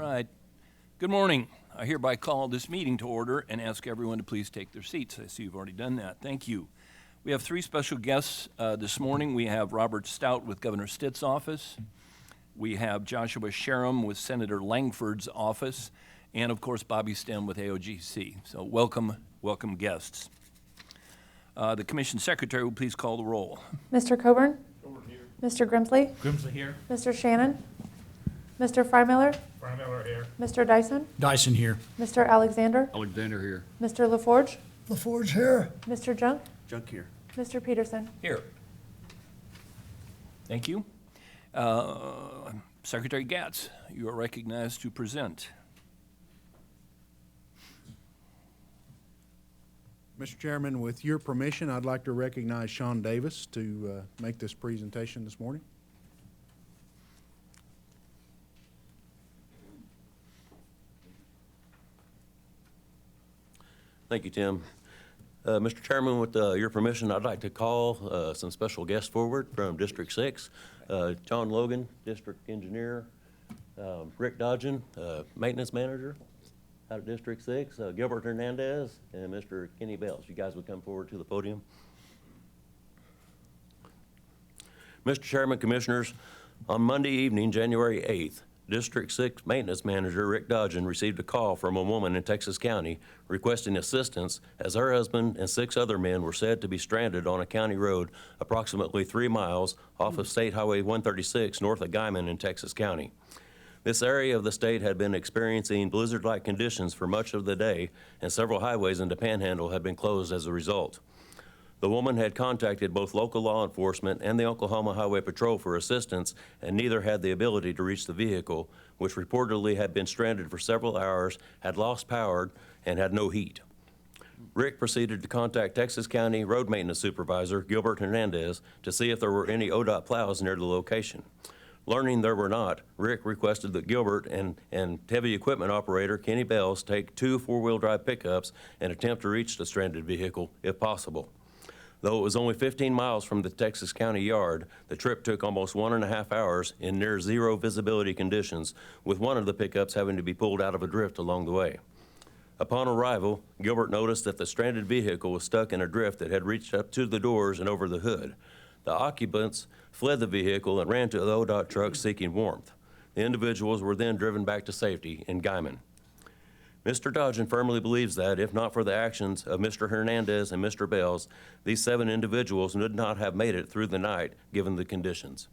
right. Good morning. I hereby call this meeting to order and ask everyone to please take their seats. I see you've already done that. Thank you. We have three special guests this morning. We have Robert Stout with Governor Stitt's office. We have Joshua Sherem with Senator Langford's office. And, of course, Bobby Stem with AOGC. So welcome guests. The Commission Secretary will please call the roll. Mr. Coburn? Coburn here. Mr. Grimsley? Grimsley here. Mr. Shannon? Mr. Freimiller? Freimiller here. Mr. Dyson? Dyson here. Mr. Alexander? Alexander here. Mr. LaForge? LaForge here. Mr. Junk? Junk here. Mr. Peterson? Here. Thank you. Secretary Gatz, you are recognized to present. Mr. Chairman, with your permission, I'd like to recognize Sean Davis to make this presentation this morning. Thank you, Tim. Mr. Chairman, with your permission, I'd like to call some special guests forward from District 6. John Logan, District Engineer, Rick Dodgen, Maintenance Manager out of District 6, Gilbert Hernandez, and Mr. Kenny Bells. You guys would come forward to the podium. Mr. Chairman, Commissioners, on Monday evening, January 8th, District 6 Maintenance Manager Rick Dodgen received a call from a woman in Texas County requesting assistance as her husband and 6 other men were said to be stranded on a county road approximately 3 miles off of State Highway 136 north of Guymon in Texas County. This area of the state had been experiencing blizzard-like conditions for much of the day, and several highways in the Panhandle had been closed as a result. The woman had contacted both local law enforcement and the Oklahoma Highway Patrol for assistance, and neither had the ability to reach the vehicle, which reportedly had been stranded for several hours, had lost power, and had no heat. Rick proceeded to contact Texas County Road Maintenance Supervisor Gilbert Hernandez to see if there were any ODOT plows near the location. Learning there were not, Rick requested that Gilbert and heavy equipment operator Kenny Bells take 2 4-wheel drive pickups and attempt to reach the stranded vehicle if possible. Though it was only 15 miles from the Texas County yard, the trip took almost 1.5 hours in near zero visibility conditions, with one of the pickups having to be pulled out of a drift along the way. Upon arrival, Gilbert noticed that the stranded vehicle was stuck in a drift that had reached up to the doors and over the hood. The occupants fled the vehicle and ran to the ODOT truck seeking warmth. The individuals were then driven back to safety in Guymon. Mr. Dodgen firmly believes that, if not for the actions of Mr. Hernandez and Mr. Bells, these 7 individuals would not have made it through the night, given the conditions.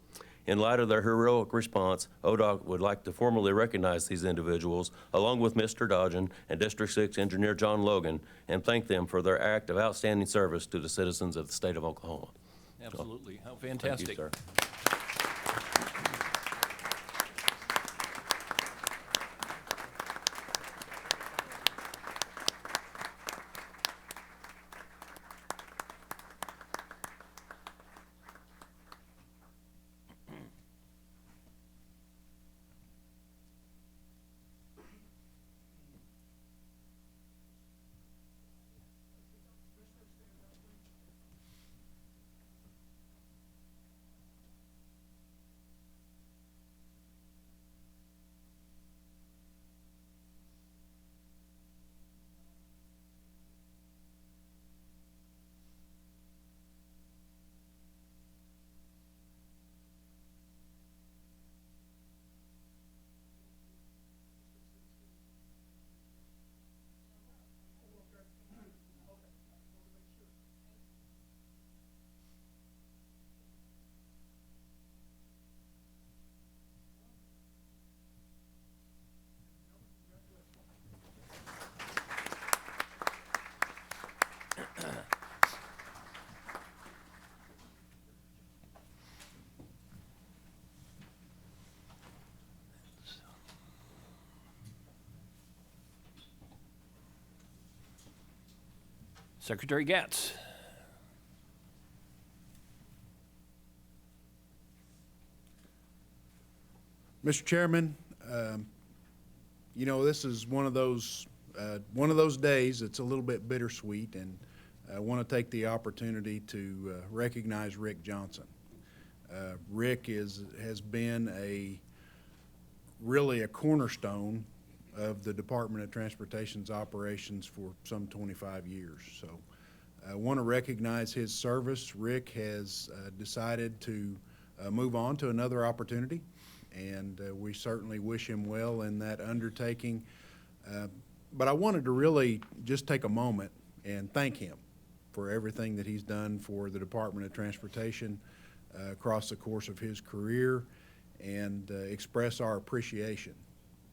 In light of their heroic response, ODOT would like to formally recognize these individuals, along with Mr. Dodgen and District 6 Engineer John Logan, and thank them for their act of outstanding service to the citizens of the state of Oklahoma. Absolutely. How fantastic. Thank you, sir. Secretary Gatz. Mr. Chairman, you know, this is one of those days that's a little bit bittersweet, and I want to take the opportunity to recognize Rick Johnson. Rick has been a really a cornerstone of the Department of Transportation's operations for some 25 years. So I want to recognize his service. Rick has decided to move on to another opportunity, and we certainly wish him well in that undertaking. But I wanted to really just take a moment and thank him for everything that he's done for the Department of Transportation across the course of his career, and express our appreciation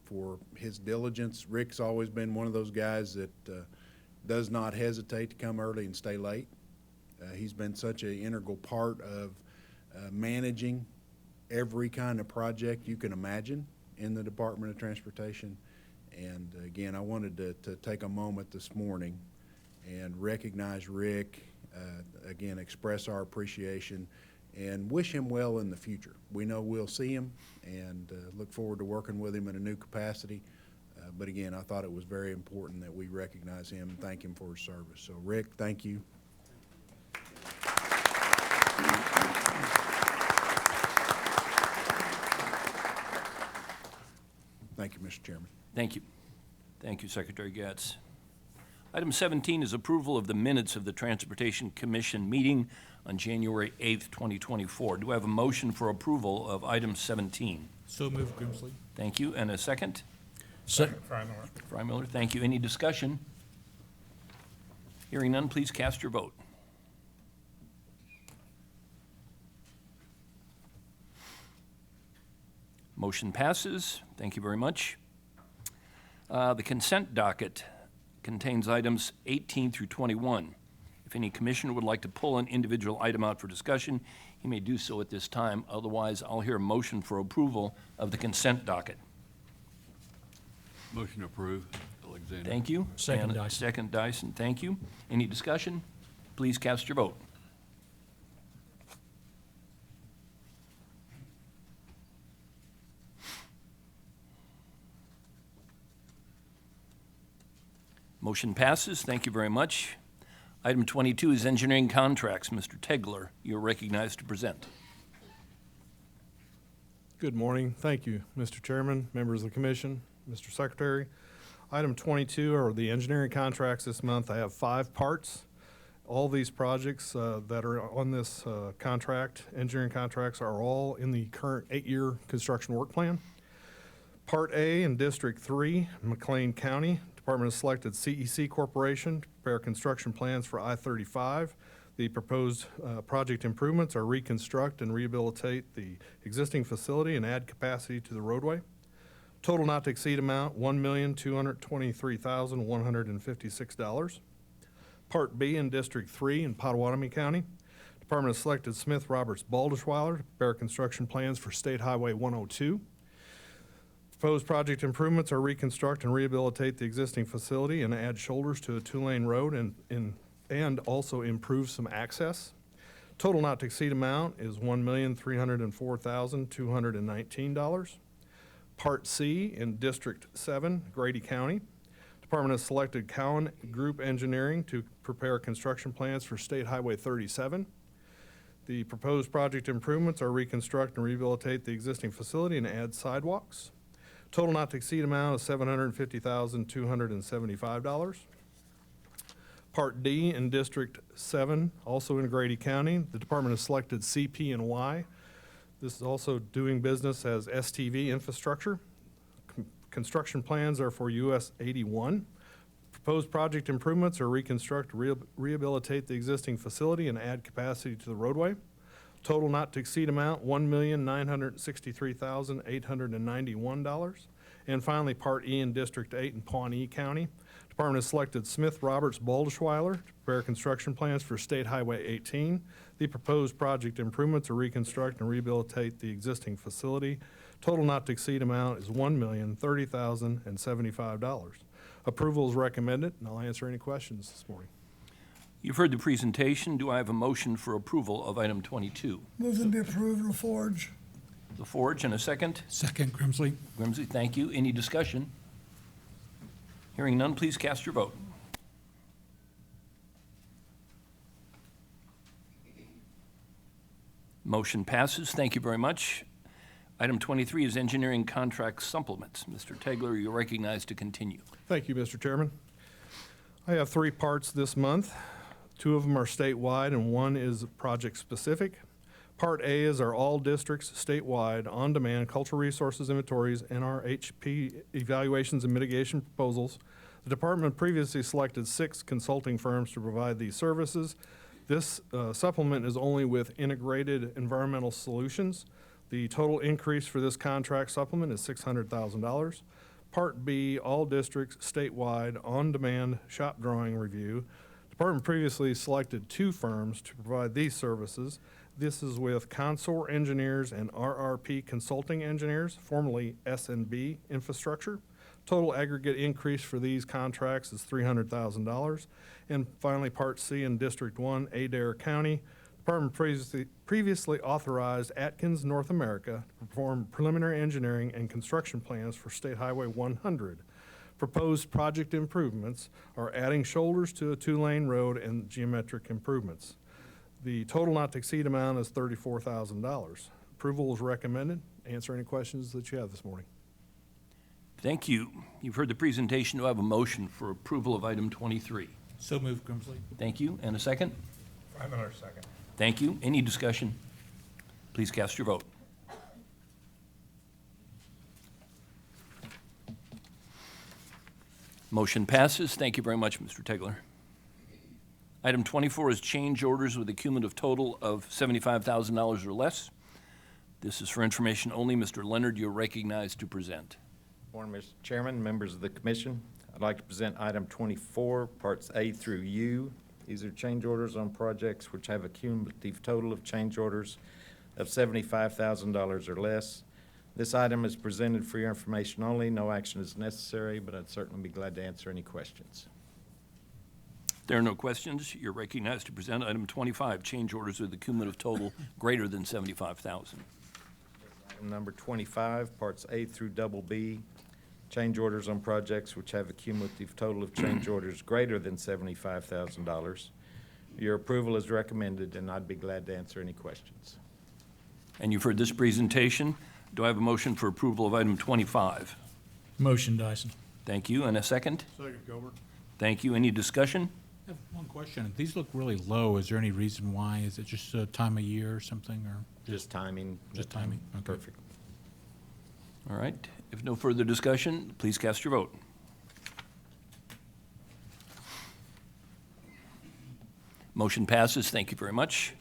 for his diligence. Rick's always been one of those guys that does not hesitate to come early and stay late. He's been such an integral part of managing every kind of project you can imagine in the Department of Transportation. And again, I wanted to take a moment this morning and recognize Rick, again, express our appreciation and wish him well in the future. We know we'll see him, and look forward to working with him in a new capacity. But again, I thought it was very important that we recognize him and thank him for his service. So Rick, thank you. Thank you, Mr. Chairman. Thank you. Thank you, Secretary Gatz. Item 17 is approval of the minutes of the Transportation Commission meeting on January 8th, 2024. Do I have a motion for approval of item 17? So moved, Grimsley. Thank you. And a second? Second. Frymiller. Frymiller, thank you. Any discussion? Hearing none, please cast your vote. Motion passes. Thank you very much. The consent docket contains items 18 through 21. If any commissioner would like to pull an individual item out for discussion, he may do so at this time. Otherwise, I'll hear a motion for approval of the consent docket. Motion approved, Alexander. Thank you. Second, And Dyson. Second, Dyson, thank you. Any discussion? Please cast your vote. Motion passes. Thank you very much. Item 22 is engineering contracts. Mr. Tegler, you're recognized to present. Good morning. Thank you, Mr. Chairman, members of the commission, Mr. Secretary. Item 22 are the engineering contracts this month. I have 5 parts. All these projects that are on this engineering contracts, are all in the current 8-year construction work plan. Part A in District 3, McLean County, Department has selected CEC Corporation to prepare construction plans for I-35. The proposed project improvements are reconstruct and rehabilitate the existing facility and add capacity to the roadway. Total not to exceed amount, $1,223,156. Part B in District 3 in Pottawatomie County, Department has selected Smith Roberts Baldishweiler to prepare construction plans for State Highway 102. Proposed project improvements are reconstruct and rehabilitate the existing facility and add shoulders to a 2-lane road and also improve some access. Total not to exceed amount is $1,304,219. Part C in District 7, Grady County. Department has selected Cowan Group Engineering to prepare construction plans for State Highway 37. The proposed project improvements are reconstruct and rehabilitate the existing facility and add sidewalks. Total not to exceed amount is $750,275. Part D in District 7, also in Grady County, the department has selected CP&Y. This is also doing business as STV Infrastructure. Construction plans are for US 81. Proposed project improvements are reconstruct, rehabilitate the existing facility and add capacity to the roadway. Total not to exceed amount, $1,963,891. And finally, Part E in District 8 in Pawnee County. Department has selected Smith Roberts Baldishweiler to prepare construction plans for State Highway 18. The proposed project improvements are reconstruct and rehabilitate the existing facility. Total not to exceed amount is $1,030,075. Approval is recommended, and I'll answer any questions this morning. You've heard the presentation. Do I have a motion for approval of item 22? Move them be approved, LaForge. LaForge, and a second? Second, Grimsley. Grimsley, thank you. Any discussion? Hearing none, please cast your vote. Motion passes. Thank you very much. Item 23 is engineering contract supplements. Mr. Tegler, you're recognized to continue. Thank you, Mr. Chairman. I have 3 parts this month. 2 of them are statewide and 1 is project-specific. Part A is our all districts statewide on-demand cultural resources inventories and our HP evaluations and mitigation proposals. The department previously selected 6 consulting firms to provide these services. This supplement is only with Integrated Environmental Solutions. The total increase for this contract supplement is $600,000. Part B, all districts statewide on-demand shop drawing review. Department previously selected 2 firms to provide these services. This is with Consor Engineers and RRP Consulting Engineers, formerly S&B Infrastructure. Total aggregate increase for these contracts is $300,000. And finally, Part C in District 1, Adair County. Department previously authorized Atkins North America to perform preliminary engineering and construction plans for State Highway 100. Proposed project improvements are adding shoulders to a 2-lane road and geometric improvements. The total not to exceed amount is $34,000. Approval is recommended. Answer any questions that you have this morning. Thank you. You've heard the presentation. Do I have a motion for approval of item 23? So moved, Grimsley. Thank you. And a second? Freimeller, second. Thank you. Any discussion? Please cast your vote. Motion passes. Thank you very much, Mr. Tegler. Item 24 is change orders with a cumulative total of $75,000 or less. This is for information only. Mr. Leonard, you're recognized to present. Morning, Mr. Chairman, members of the commission. I'd like to present item 24, parts A through U. These are change orders on projects which have a cumulative total of change orders of $75,000 or less. This item is presented for your information only. No action is necessary, but I'd certainly be glad to answer any questions. If there are no questions, you're recognized to present item 25, change orders with a cumulative total greater than $75,000. Item number 25, parts A through double B, change orders on projects which have a cumulative total of change orders greater than $75,000. Your approval is recommended, and I'd be glad to answer any questions. And you've heard this presentation. Do I have a motion for approval of item 25? Motion, Dyson. Thank you. And a second? Second, Gilbert. Thank you. Any discussion? I have one question. These look really low. Is there any reason why? Is it just a time of year or something, or? Just timing. Just timing, okay. Perfect. All right. If no further discussion, please cast your vote. Motion passes. Thank you very much.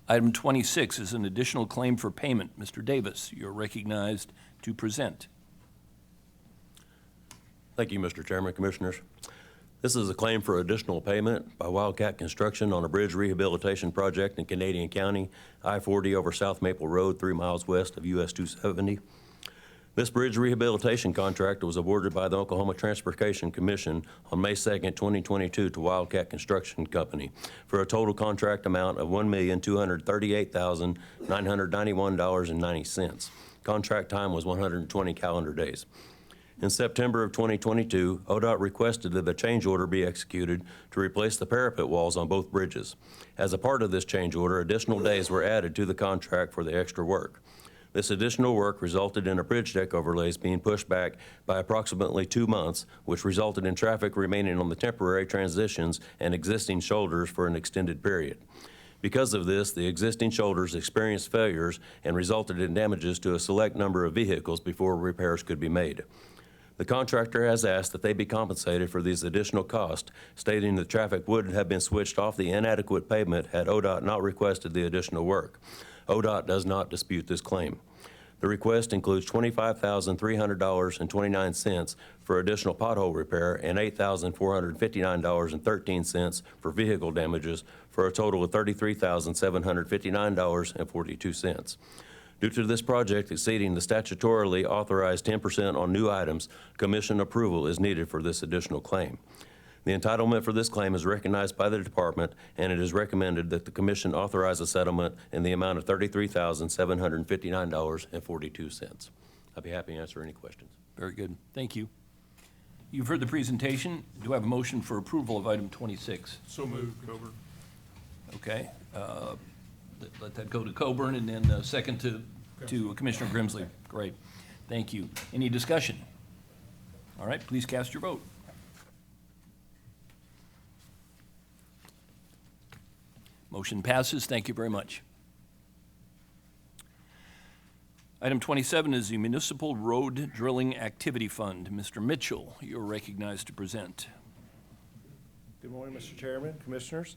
Item 26 is an additional claim for payment. Mr. Davis, you're recognized to present. Thank you, Mr. Chairman, Commissioners. This is a claim for additional payment by Wildcat Construction on a bridge rehabilitation project in Canadian County, I-40 over South Maple Road, 3 miles west of US 270. This bridge rehabilitation contract was awarded by the Oklahoma Transportation Commission on May 2nd, 2022 to Wildcat Construction Company for a total contract amount of $1,238,991.90. Contract time was 120 calendar days. In September of 2022, ODOT requested that a change order be executed to replace the parapet walls on both bridges. As a part of this change order, additional days were added to the contract for the extra work. This additional work resulted in a bridge deck overlays being pushed back by approximately 2 months, which resulted in traffic remaining on the temporary transitions and existing shoulders for an extended period. Because of this, the existing shoulders experienced failures and resulted in damages to a select number of vehicles before repairs could be made. The contractor has asked that they be compensated for these additional costs, stating that traffic would have been switched off the inadequate pavement had ODOT not requested the additional work. ODOT does not dispute this claim. The request includes $25,300.29 for additional pothole repair and $8,459.13 for vehicle damages, for a total of $33,759.42. Due to this project exceeding the statutorily authorized 10% on new items, Commission approval is needed for this additional claim. The entitlement for this claim is recognized by the Department, and it is recommended that the Commission authorize a settlement in the amount of $33,759.42. I'd be happy to answer any questions. Very good. Thank you. You've heard the presentation. Do I have a motion for approval of item 26? So moved, Gilbert. Okay. Let that go to Coburn, and then second to to Commissioner Grimsley. Great. Thank you. Any discussion? All right, please cast your vote. Motion passes. Thank you very much. Item 27 is the Municipal Road Drilling Activity Fund. Mr. Mitchell, you're recognized to present. Good morning, Mr. Chairman, Commissioners.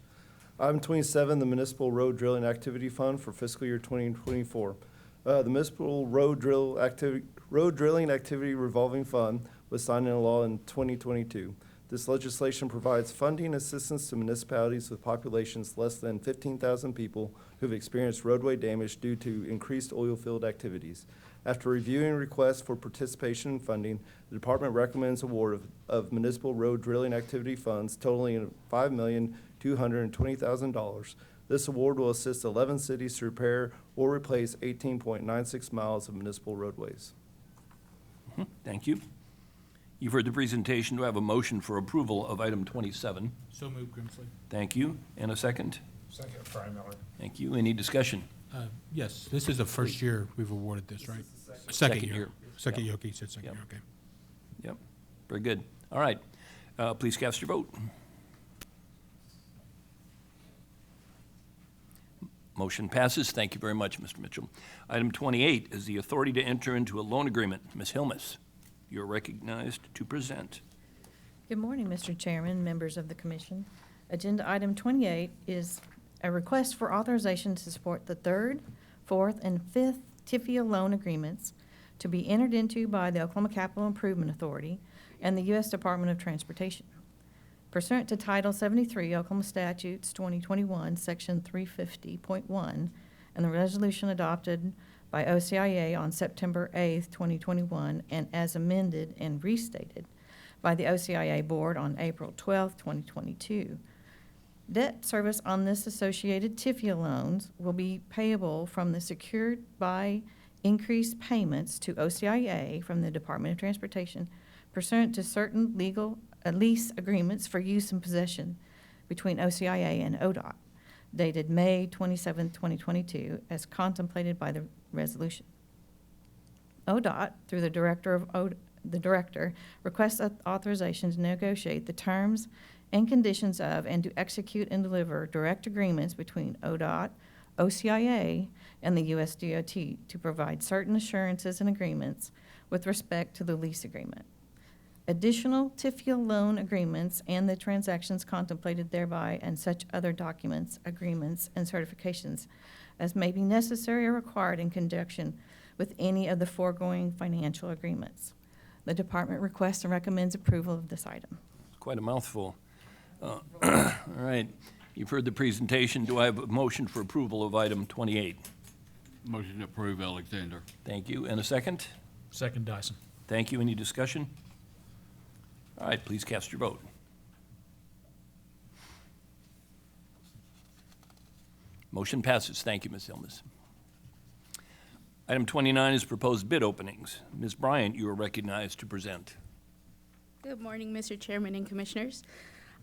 Item 27, the Municipal Road Drilling Activity Fund for fiscal year 2024. The Municipal Road Drilling Activity Revolving Fund was signed into law in 2022. This legislation provides funding assistance to municipalities with populations less than 15,000 people who have experienced roadway damage due to increased oil field activities. After reviewing requests for participation in funding, the department recommends award of municipal road drilling activity funds totaling $5,220,000. This award will assist 11 cities to repair or replace 18.96 miles of municipal roadways. Thank you. You've heard the presentation. Do I have a motion for approval of item 27? So moved, Grimsley. Thank you. And a second? Second, Frymiller. Thank you. Any discussion? Yes, this is the first year we've awarded this, right? Second year. Second Yep. year, okay, you said second Yep. year, okay. Yep. Very good. All right. Please cast your vote. Motion passes. Thank you very much, Mr. Mitchell. Item 28 is the authority to enter into a loan agreement. Ms. Hilmes, you're recognized to present. Good morning, Mr. Chairman, members of the commission. Agenda item 28 is a request for authorization to support the third, fourth, and fifth TIFIA loan agreements to be entered into by the Oklahoma Capital Improvement Authority and the U.S. Department of Transportation. Pursuant to Title 73 Oklahoma Statutes 2021, Section 350.1, and the resolution adopted by OCIA on September 8, 2021, and as amended and restated by the OCIA Board on April 12, 2022. Debt service on this associated TIFIA loans will be payable from the secured by increased payments to OCIA from the Department of Transportation pursuant to certain legal lease agreements for use and possession between OCIA and ODOT, dated May 27, 2022, as contemplated by the resolution. ODOT, through the director, requests authorization to negotiate the terms and conditions of and to execute and deliver direct agreements between ODOT, OCIA, and the U.S. DOT to provide certain assurances and agreements with respect to the lease agreement. Additional TIFIA loan agreements and the transactions contemplated thereby and such other documents, agreements, and certifications as may be necessary or required in conjunction with any of the foregoing financial agreements. The department requests and recommends approval of this item. Quite a mouthful. All right. You've heard the presentation. Do I have a motion for approval of item 28? Motion to approve, Alexander. Thank you. And a second? Second, Dyson. Thank you. Any discussion? All right, please cast your vote. Motion passes. Thank you, Ms. Hilmes. Item 29 is proposed bid openings. Ms. Bryant, you are recognized to present. Good morning, Mr. Chairman and Commissioners.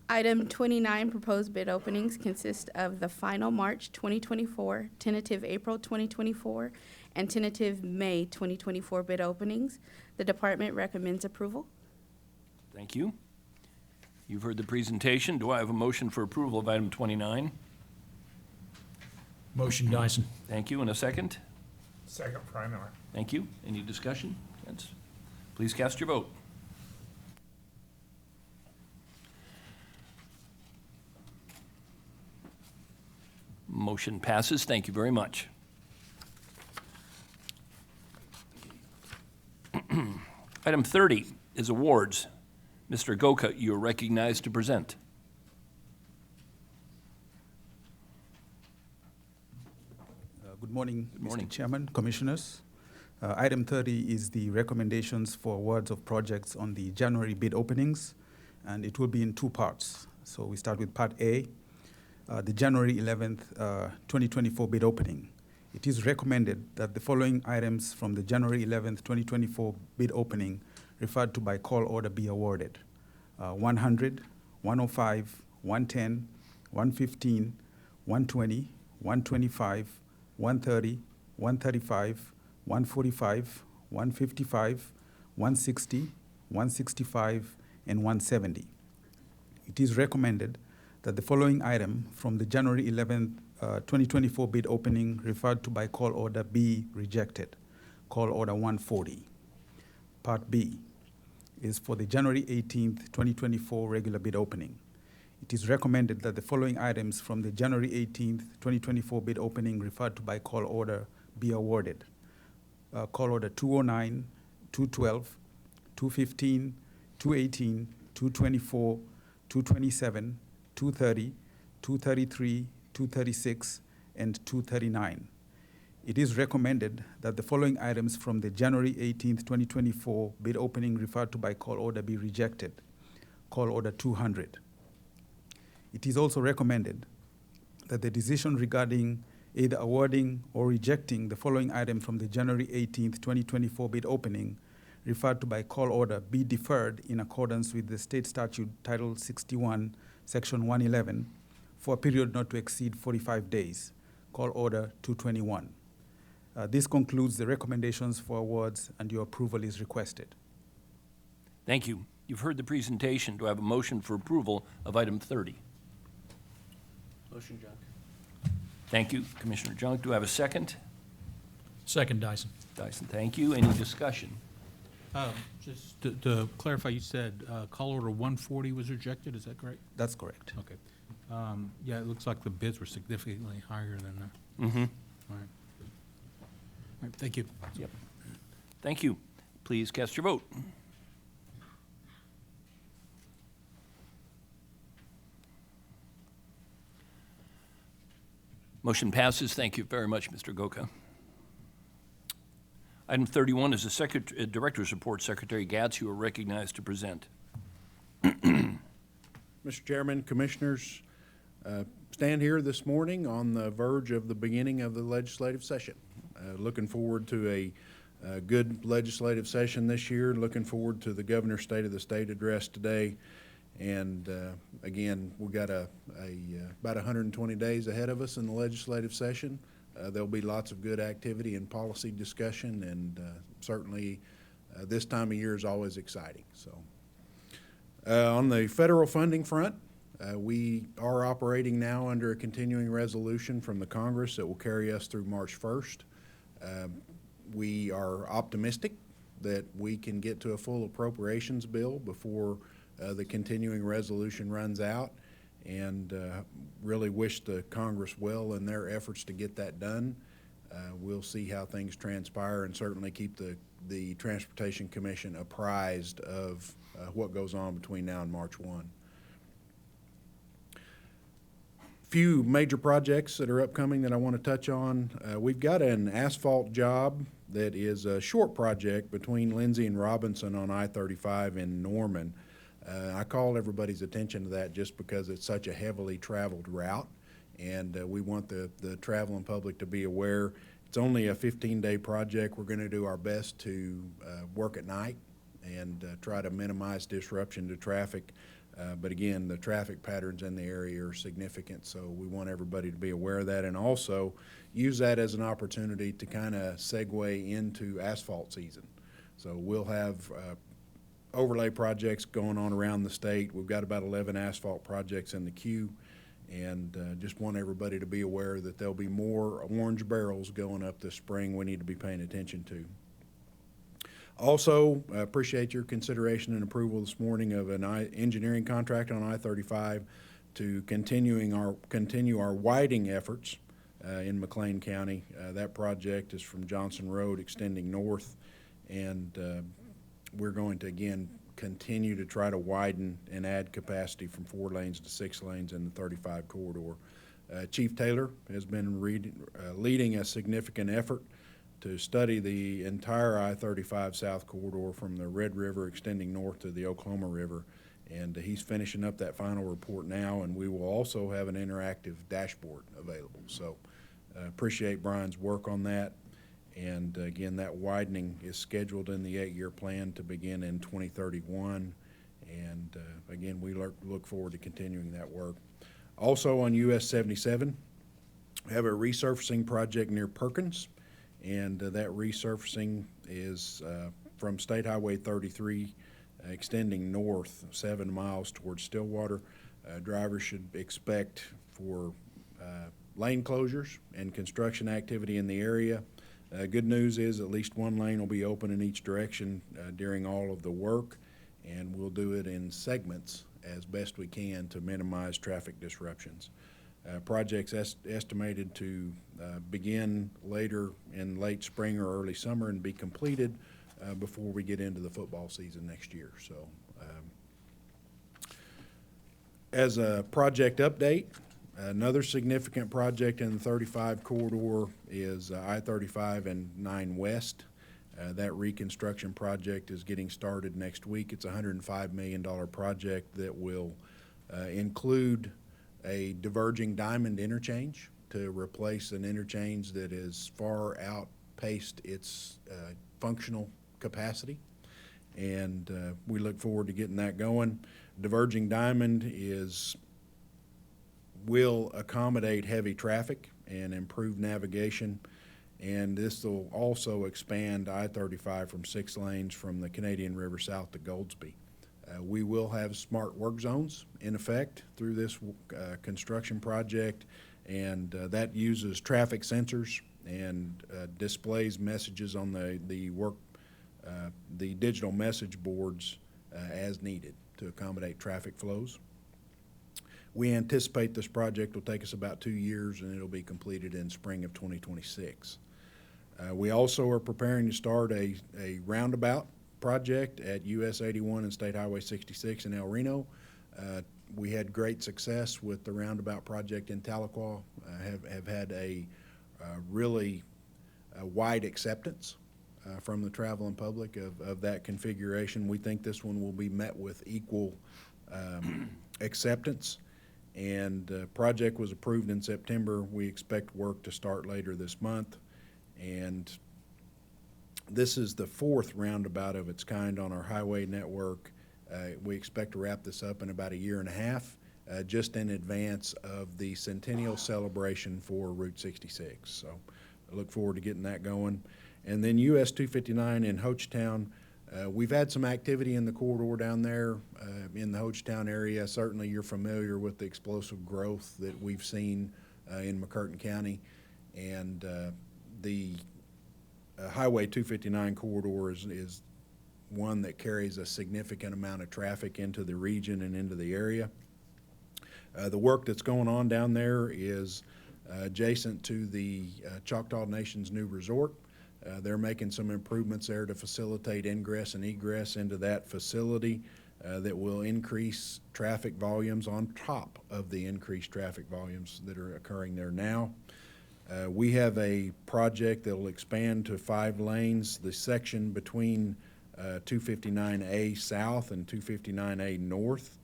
Item 29, proposed bid openings, consist of the final March 2024, tentative April 2024, and tentative May 2024 bid openings. The department recommends approval. Thank you. You've heard the presentation. Do I have a motion for approval of item 29? Motion, Dyson. Thank you. And a second? Second, Frymiller. Thank you. Any discussion? Please cast your vote. Motion passes. Thank you very much. Item 30 is awards. Mr. Goka, you are recognized to present. Good morning, Good morning. Mr. Chairman, Commissioners. Item 30 is the recommendations for awards of projects on the January bid openings, and it will be in two parts. So we start with Part A, the January 11th, 2024 bid opening. It is recommended that the following items from the January 11th, 2024 bid opening referred to by call order be awarded. 100, 105, 110, 115, 120, 125, 130, 135, 145, 155, 160, 165, and 170. It is recommended that the following item from the January 11th, 2024 bid opening referred to by call order be rejected. Call order 140. Part B is for the January 18th, 2024 regular bid opening. It is recommended that the following items from the January 18th, 2024 bid opening referred to by call order be awarded. Call order 209, 212, 215, 218, 224, 227, 230, 233, 236, and 239. It is recommended that the following items from the January 18th, 2024 bid opening referred to by call order be rejected. Call order 200. It is also recommended that the decision regarding either awarding or rejecting the following item from the January 18th, 2024 bid opening referred to by call order be deferred in accordance with the state statute Title 61, Section 111, for a period not to exceed 45 days. Call order 221. This concludes the recommendations for awards, and your approval is requested. Thank you. You've heard the presentation. Do I have a motion for approval of item 30? Motion, Junk. Thank you, Commissioner Junk. Do I have a second? Second, Dyson. Dyson, thank you. Any discussion? Just to clarify, you said call order 140 was rejected, is that correct? That's correct. Okay. Yeah, it looks like the bids were significantly higher than that. Mm-hmm. All right. All right, thank you. Yep. Thank you. Please cast your vote. Motion passes. Thank you very much, Mr. Goka. Item 31 is the Director's Report. Secretary Gatz, you are recognized to present. Mr. Chairman, Commissioners, stand here this morning on the verge of the beginning of the legislative session. Looking forward to a good legislative session this year. Looking forward to the Governor's State of the State address today. And again, we got about 120 days ahead of us in the legislative session. There'll be lots of good activity and policy discussion, and certainly this time of year is always exciting. So, on the federal funding front, we are operating now under a continuing resolution from the Congress that will carry us through March 1st. We are optimistic that we can get to a full appropriations bill before the continuing resolution runs out, and really wish the Congress well in their efforts to get that done. We'll see how things transpire, and certainly keep the Transportation Commission apprised of what goes on between now and March 1. Few major projects that are upcoming that I want to touch on. We've got an asphalt job that is a short project between Lindsay and Robinson on I-35 in Norman. I call everybody's attention to that just because it's such a heavily traveled route, and we want the traveling public to be aware. It's only a 15-day project. We're going to do our best to work at night and try to minimize disruption to traffic. But again, the traffic patterns in the area are significant, so we want everybody to be aware of that, and also use that as an opportunity to kind of segue into asphalt season. So we'll have overlay projects going on around the state. We've got about 11 asphalt projects in the queue, and just want everybody to be aware that there'll be more orange barrels going up this spring we need to be paying attention to. Also, appreciate your consideration and approval this morning of an engineering contract on I-35 to continue our widening efforts in McLean County. That project is from Johnson Road extending north, and we're going to, again, continue to try to widen and add capacity from 4 lanes to 6 lanes in the 35 corridor. Chief Taylor has been leading a significant effort to study the entire I-35 South corridor from the Red River extending north to the Oklahoma River, and he's finishing up that final report now, and we will also have an interactive dashboard available. So appreciate Brian's work on that. And again, that widening is scheduled in the 8-year plan to begin in 2031. And again, we look forward to continuing that work. Also on US 77, we have a resurfacing project near Perkins, and that resurfacing is from State Highway 33 extending north 7 miles towards Stillwater. Drivers should expect for lane closures and construction activity in the area. Good news is at least one lane will be open in each direction during all of the work, and we'll do it in segments as best we can to minimize traffic disruptions. Project's estimated to begin later in late spring or early summer and be completed before we get into the football season next year. So, as a project update, another significant project in the 35 corridor is I-35 and 9 West. That reconstruction project is getting started next week. It's a $105 million project that will include a diverging diamond interchange to replace an interchange that is far outpaced its functional capacity. And we look forward to getting that going. Diverging diamond will accommodate heavy traffic and improve navigation, and this will also expand I-35 from 6 lanes from the Canadian River south to Goldsby. We will have smart work zones in effect through this construction project, and that uses traffic sensors and displays messages on the digital message boards as needed to accommodate traffic flows. We anticipate this project will take us about 2 years, and it'll be completed in spring of 2026. We also are preparing to start a roundabout project at US 81 and State Highway 66 in El Reno. We had great success with the roundabout project in Tahlequah, have had a really wide acceptance from the traveling public of that configuration. We think this one will be met with equal acceptance, and project was approved in September. We expect work to start later this month, and this is the 4th roundabout of its kind on our highway network. We expect to wrap this up in about 1.5 years, just in advance of the centennial celebration for Route 66. So I look forward to getting that going. And then US 259 in Hochtown. We've had some activity in the corridor down there in the Hochtown area. Certainly you're familiar with the explosive growth that we've seen in McCurtain County. And the Highway 259 corridor is one that carries a significant amount of traffic into the region and into the area. The work that's going on down there is adjacent to the Choctaw Nation's new resort. They're making some improvements there to facilitate ingress and egress into that facility that will increase traffic volumes on top of the increased traffic volumes that are occurring there now. We have a project that will expand to 5 lanes. The section between 259A South and 259A North.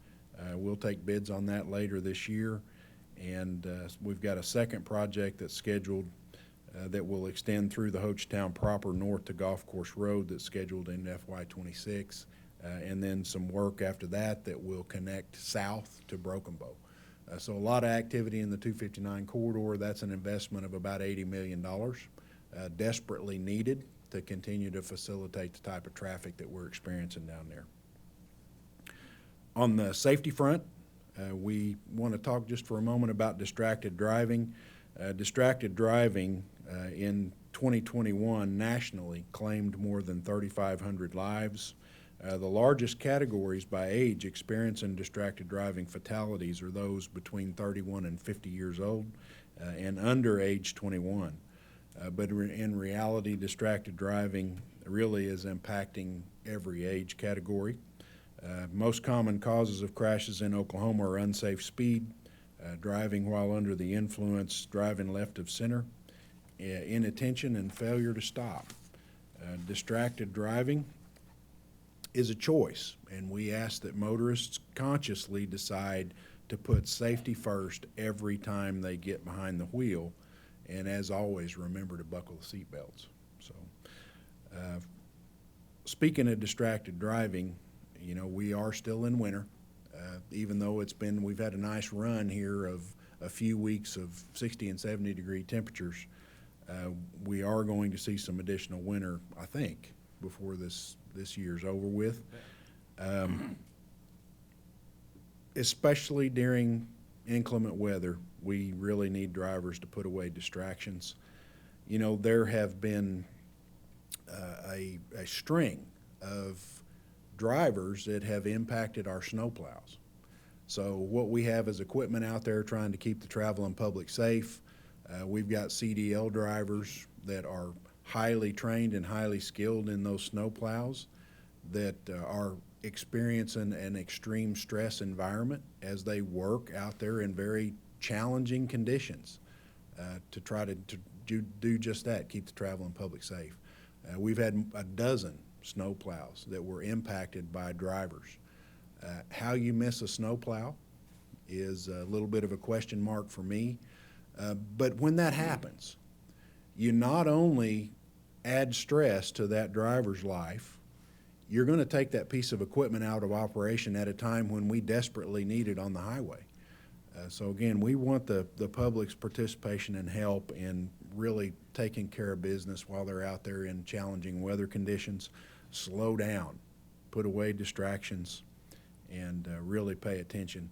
We'll take bids on that later this year. And we've got a second project that's scheduled that will extend through the Hochtown proper north to Golf Course Road that's scheduled in FY26. And then some work after that that will connect south to Broken Bow. So a lot of activity in the 259 corridor. That's an investment of about $80 million, desperately needed to continue to facilitate the type of traffic that we're experiencing down there. On the safety front, we want to talk just for a moment about distracted driving. Distracted driving in 2021 nationally claimed more than 3,500 lives. The largest categories by age experiencing distracted driving fatalities are those between 31 and 50 years old and under age 21. But in reality, distracted driving really is impacting every age category. Most common causes of crashes in Oklahoma are unsafe speed, driving while under the influence, driving left of center, inattention, and failure to stop. Distracted driving is a choice, and we ask that motorists consciously decide to put safety first every time they get behind the wheel, and as always, remember to buckle the seat belts. So, speaking of distracted driving, you know, we are still in winter, even though we've had a nice run here of a few weeks of 60 and 70 degree temperatures. We are going to see some additional winter, I think, before this year's over with. Especially during inclement weather, we really need drivers to put away distractions. You know, there have been a string of drivers that have impacted our snowplows. So what we have is equipment out there trying to keep the traveling public safe. We've got CDL drivers that are highly trained and highly skilled in those snowplows that are experiencing an extreme stress environment as they work out there in very challenging conditions to try to do just that, keep the traveling public safe. We've had a dozen snowplows that were impacted by drivers. How you miss a snowplow is a little bit of a question mark for me. But when that happens, you not only add stress to that driver's life, you're going to take that piece of equipment out of operation at a time when we desperately need it on the highway. So again, we want the public's participation and help in really taking care of business while they're out there in challenging weather conditions. Slow down, put away distractions, and really pay attention.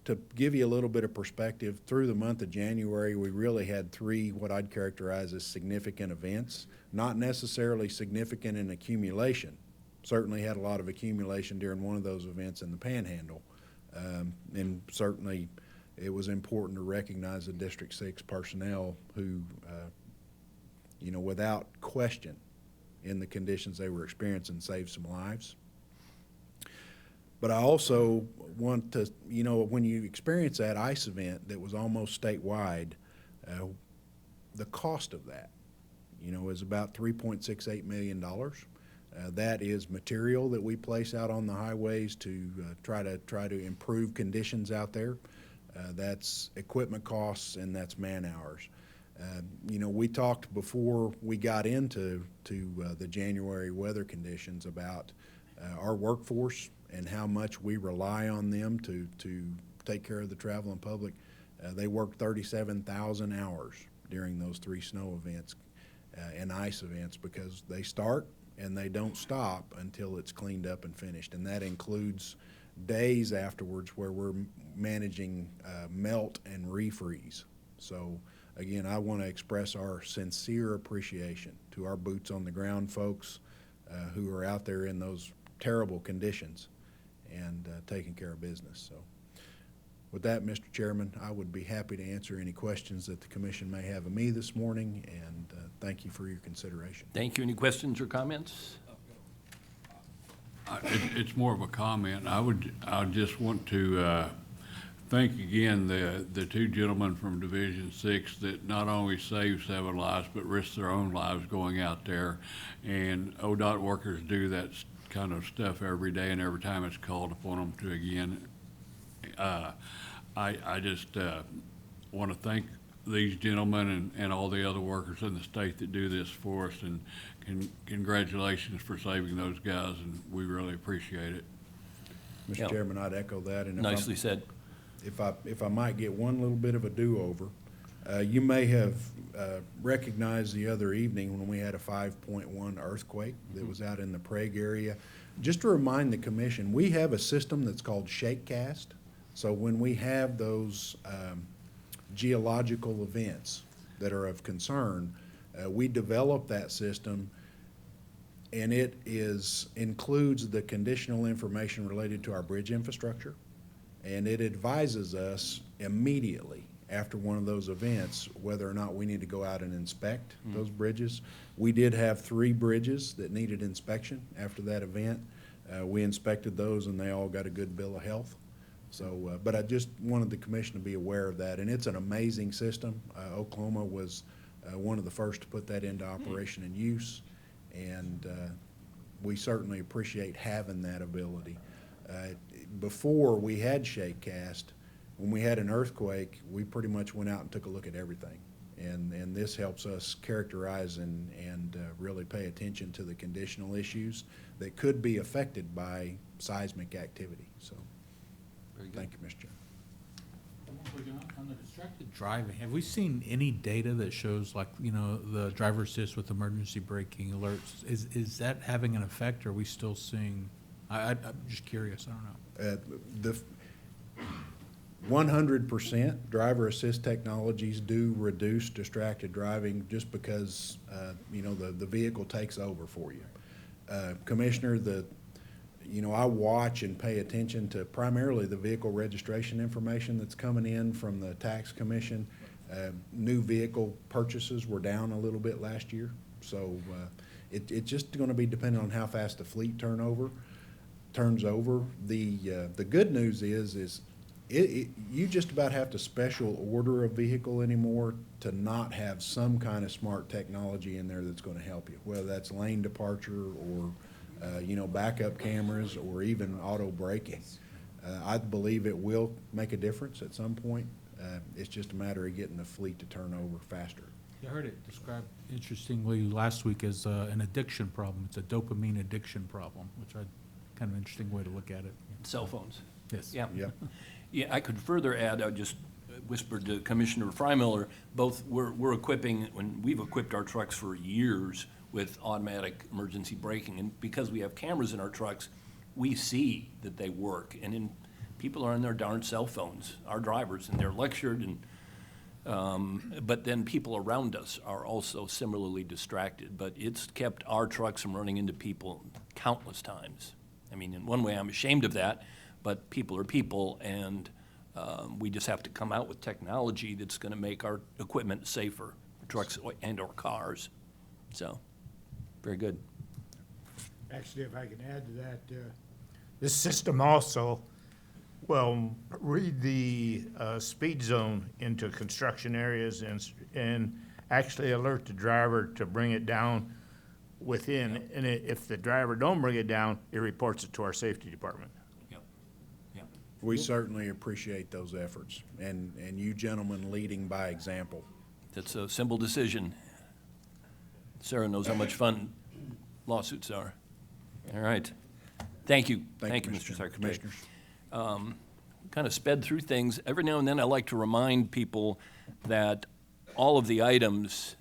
To give you a little bit of perspective, through the month of January, we really had 3 what I'd characterize as significant events, not necessarily significant in accumulation. Certainly had a lot of accumulation during one of those events in the Panhandle. And certainly it was important to recognize the District 6 personnel who, you know, without question, in the conditions they were experiencing, saved some lives. But I also want to, you know, when you experience that ice event that was almost statewide, the cost of that, you know, is about $3.68 million. That is material that we place out on the highways to try to improve conditions out there. That's equipment costs and that's man hours. You know, we talked before we got into the January weather conditions about our workforce and how much we rely on them to take care of the traveling public. They worked 37,000 hours during those 3 snow events and ice events because they start and they don't stop until it's cleaned up and finished. And that includes days afterwards where we're managing melt and refreeze. So again, I want to express our sincere appreciation to our boots on the ground folks who are out there in those terrible conditions and taking care of business. So with that, Mr. Chairman, I would be happy to answer any questions that the commission may have of me this morning, and thank you for your consideration. Thank you. Any questions or comments? It's more of a comment. I just want to thank again the 2 gentlemen from Division 6 that not only saved 7 lives, but risked their own lives going out there. And ODOT workers do that kind of stuff every day, and every time it's called upon them to again. I just want to thank these gentlemen and all the other workers in the state that do this for us, and congratulations for saving those guys, and we really appreciate it. Mr. Yeah. Chairman, I'd echo that. And Nicely said. If I might get one little bit of a do-over, you may have recognized the other evening when we had a 5.1 earthquake that was out in the Prague area. Just to remind the commission, we have a system that's called ShakeCast. So when we have those geological events that are of concern, we develop that system, and it includes the conditional information related to our bridge infrastructure, and it advises us immediately after one of those events whether or not we need to go out and inspect those bridges. We did have 3 bridges that needed inspection after that event. We inspected those, and they all got a good bill of health. So, but I just wanted the commission to be aware of that, and it's an amazing system. Oklahoma was one of the first to put that into operation and use, and we certainly appreciate having that ability. Before we had ShakeCast, when we had an earthquake, we pretty much went out and took a look at everything, and this helps us characterize and really pay attention to the conditional issues that could be affected by seismic activity. So, Very good. thank you, Mr. Chairman. On the Distracted driving, have we seen any data that shows like, the driver assist with emergency braking alerts? Is that having an effect, or are we still seeing, I'm just curious, I don't know. The 100% driver assist technologies do reduce distracted driving just because, the vehicle takes over for you. Commissioner, I watch and pay attention to primarily the vehicle registration information that's coming in from the tax commission. New vehicle purchases were down a little bit last year, so it's just going to be dependent on how fast the fleet turns over. The good news is you just about have to special order a vehicle anymore to not have some kind of smart technology in there that's going to help you, whether that's lane departure or backup cameras or even auto braking. I believe it will make a difference at some point. It's just a matter of getting the fleet to turn over faster. I heard it described interestingly last week as an addiction problem. It's a dopamine addiction problem, which I kind of interesting way to look at it. Cell phones. Yes. Yeah. Yep. Yeah, I could further add, I just whispered to Commissioner Freimiller, we're equipping, when we've equipped our trucks for years with automatic emergency braking, and because we have cameras in our trucks, we see that they work. And people are on their darn cell phones, our drivers, and they're lectured, and but then people around us are also similarly distracted. But it's kept our trucks from running into people countless times. I mean, in one way, I'm ashamed of that, but people are people, and we just have to come out with technology that's going to make our equipment safer, trucks and or cars. So, very good. Actually, if I can add to that, this system also will read the speed zone into construction areas and actually alert the driver to bring it down within. And if the driver don't bring it down, it reports it to our safety department. We certainly appreciate those efforts, and you gentlemen leading by example. That's a simple decision. Sarah knows how much fun lawsuits are. All right. Thank you. Thank you, Mr. Secretary. Kind of sped through things. Every now and then I like to remind people that all of the items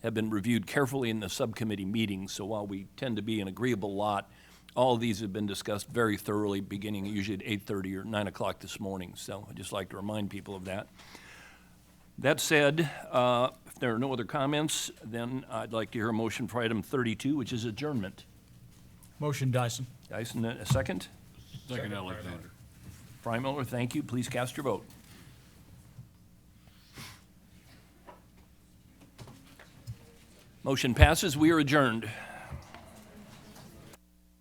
have been reviewed carefully in the subcommittee meetings, so while we tend to be an agreeable lot, all of these have been discussed very thoroughly, beginning usually at 8:30 or 9 o'clock this morning. So I'd just like to remind people of that. That said, if there are no other comments, then I'd like to hear a motion for item 32, which is adjournment. Motion, Dyson. Dyson, a second? Second, Alexander. Freimiller, thank you. Please cast your vote. Motion passes. We are adjourned.